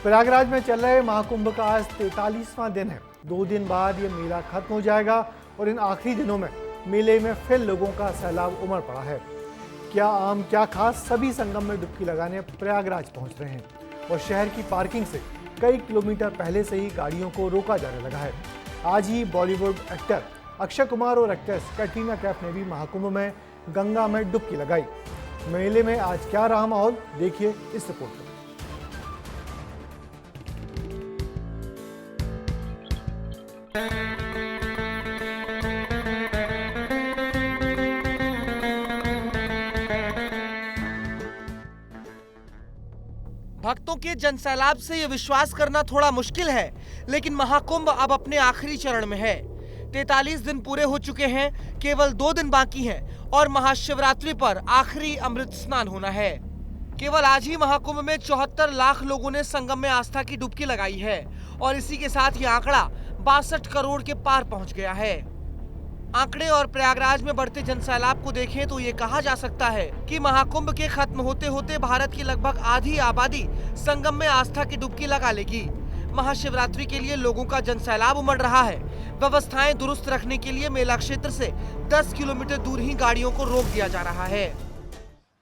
प्रयागराज में चल रहे महाकुंभ का आज 43वां दिन है। 2 दिन बाद ये मेला खत्म हो जाएगा और इन आखिरी दिनों में मेले में फिर लोगों का सैलाब उमड़ पड़ा है। क्या आम क्या खास, सभी संगम में डुबकी लगाने प्रयागराज पहुंच रहे हैं और शहर की पार्किंग से कई किलोमीटर पहले से ही गाड़ियों को रोका जाने लगा है। आज ही बॉलीवुड एक्टर अक्षय कुमार और एक्ट्रेस कैटरीना कैफ ने भी महाकुंभ में गंगा में डुबकी लगाई। मेले में आज क्या रहा माहौल, देखिए इस रिपोर्ट में। भक्तों के जनसैलाब से यह विश्वास करना थोड़ा मुश्किल है, लेकिन महाकुंभ अब अपने आखिरी चरण में है। 43 दिन पूरे हो चुके हैं, केवल 2 दिन बाकी हैं और महाशिवरात्रि पर आखिरी अमृत स्नान होना है। केवल आज ही महाकुंभ में 74 लाख लोगों ने संगम में आस्था की डुबकी लगाई है और इसी के साथ ये आंकड़ा 62 करोड़ के पार पहुंच गया है। आंकड़े और प्रयागराज में बढ़ते जनसैलाब को देखें तो ये कहा जा सकता है कि महाकुंभ के खत्म होते होते भारत की लगभग आधी आबादी संगम में आस्था की डुबकी लगा लेगी। महाशिवरात्रि के लिए लोगों का जनसैलाब उमड़ रहा है। व्यवस्थाएं दुरुस्त रखने के लिए मेला क्षेत्र से 10 किलोमीटर दूर ही गाड़ियों को रोक दिया जा रहा है।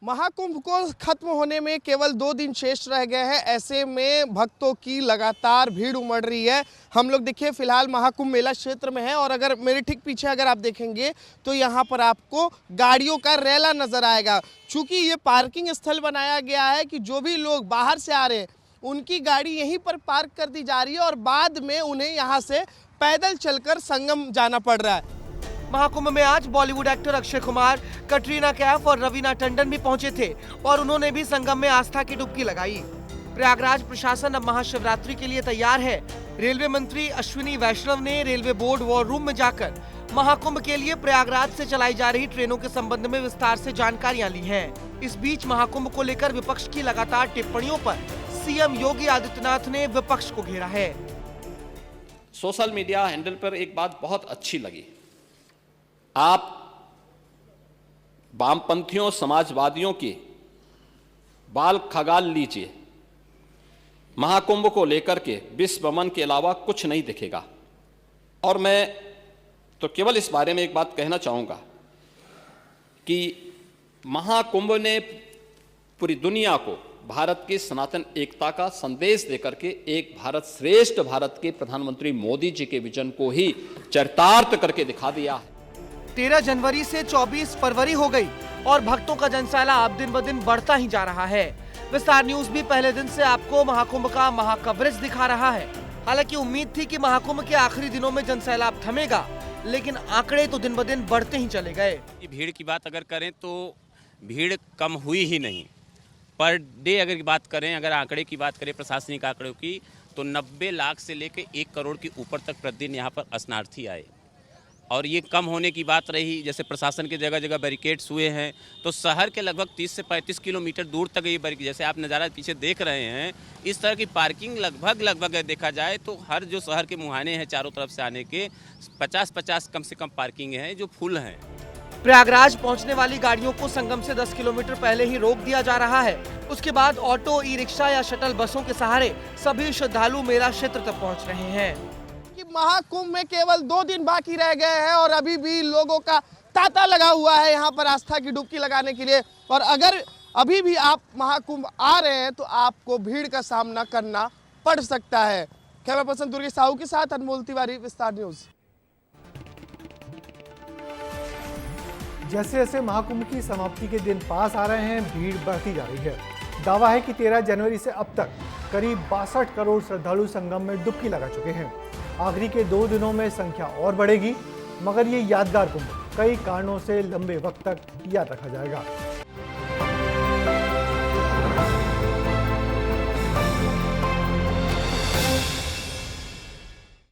महाकुंभ को खत्म होने में केवल 2 दिन शेष रह गए हैं। ऐसे में भक्तों की लगातार भीड़ उमड़ रही है। हम लोग देखिए फिलहाल महाकुंभ मेला क्षेत्र में है और अगर मेरे ठीक पीछे अगर आप देखेंगे तो यहाँ पर आपको गाड़ियों का रेला नजर आएगा। चूंकि ये पार्किंग स्थल बनाया गया है कि जो भी लोग बाहर से आ रहे हैं उनकी गाड़ी यहीं पर पार्क कर दी जा रही है और बाद में उन्हें यहाँ से पैदल चलकर संगम जाना पड़ रहा है। महाकुंभ में आज बॉलीवुड एक्टर अक्षय कुमार, कैटरीना कैफ और रवीना टंडन भी पहुंचे थे और उन्होंने भी संगम में आस्था की डुबकी लगाई। प्रयागराज प्रशासन अब महाशिवरात्रि के लिए तैयार है। रेलवे मंत्री अश्विनी वैष्णव ने रेलवे बोर्ड वॉर रूम में जाकर महाकुंभ के लिए प्रयागराज से चलाई जा रही ट्रेनों के संबंध में विस्तार से जानकारियां ली हैं। इस बीच महाकुंभ को लेकर विपक्ष की लगातार टिप्पणियों पर सीएम योगी आदित्यनाथ ने विपक्ष को घेरा है। सोशल मीडिया हैंडल पर एक बात बहुत अच्छी लगी। आप वामपंथियों, समाजवादियों की बाल खगाल लीजिए, महाकुंभ को लेकर के विश्व भ्रमण के अलावा कुछ नहीं दिखेगा। और मैं तो केवल इस बारे में एक बात कहना चाहूंगा कि महाकुंभ ने पूरी दुनिया को भारत की सनातन एकता का संदेश देकर के एक भारत श्रेष्ठ भारत के प्रधानमंत्री मोदी जी के विजन को ही चरितार्थ करके दिखा दिया है। 13 जनवरी से 24 फरवरी हो गई और भक्तों का जनसैलाब दिन ब दिन बढ़ता ही जा रहा है। विस्तार न्यूज भी पहले दिन से आपको महाकुंभ का महाकवरेज दिखा रहा है। हालांकि उम्मीद थी कि महाकुंभ के आखिरी दिनों में जनसैलाब थमेगा, लेकिन आंकड़े तो दिन ब दिन बढ़ते ही चले गए। भीड़ की बात अगर करें तो भीड़ कम हुई ही नहीं। पर डे अगर बात करें, अगर आंकड़े की बात करें प्रशासनिक आंकड़ों की, तो 90 लाख से लेकर 1 करोड़ के ऊपर तक प्रतिदिन यहाँ पर स्नार्थी आए। और ये कम होने की बात रही, जैसे प्रशासन के जगह जगह बैरिकेड्स हुए हैं, तो शहर के लगभग 30 से 35 किलोमीटर दूर तक ये बैरिकेड, जैसे आप नज़ारा पीछे देख रहे हैं, इस तरह की पार्किंग लगभग देखा जाए तो हर जो शहर के मुहाने हैं चारों तरफ से आने के 50-50 कम से कम पार्किंग है जो फुल हैं। प्रयागराज पहुंचने वाली गाड़ियों को संगम से 10 किलोमीटर पहले ही रोक दिया जा रहा है। उसके बाद ऑटो, ई रिक्शा या शटल बसों के सहारे सभी श्रद्धालु मेला क्षेत्र तक पहुंच रहे हैं। महाकुंभ में केवल 2 दिन बाकी रह गए हैं और अभी भी लोगों का तांता लगा हुआ है यहाँ पर आस्था की डुबकी लगाने के लिए। और अगर अभी भी आप महाकुंभ आ रहे हैं तो आपको भीड़ का सामना करना पड़ सकता है। कैमरा पर्सन दुर्गेश साहू के साथ अनमोल तिवारी, विस्तार न्यूज। जैसे जैसे महाकुंभ की समाप्ति के दिन पास आ रहे हैं, भीड़ बढ़ती जा रही है। दावा है कि 13 जनवरी से अब तक करीब 62 करोड़ श्रद्धालु संगम में डुबकी लगा चुके हैं। आखिरी के 2 दिनों में संख्या और बढ़ेगी, मगर ये यादगार कुंभ कई कारणों से लंबे वक्त तक याद रखा जाएगा।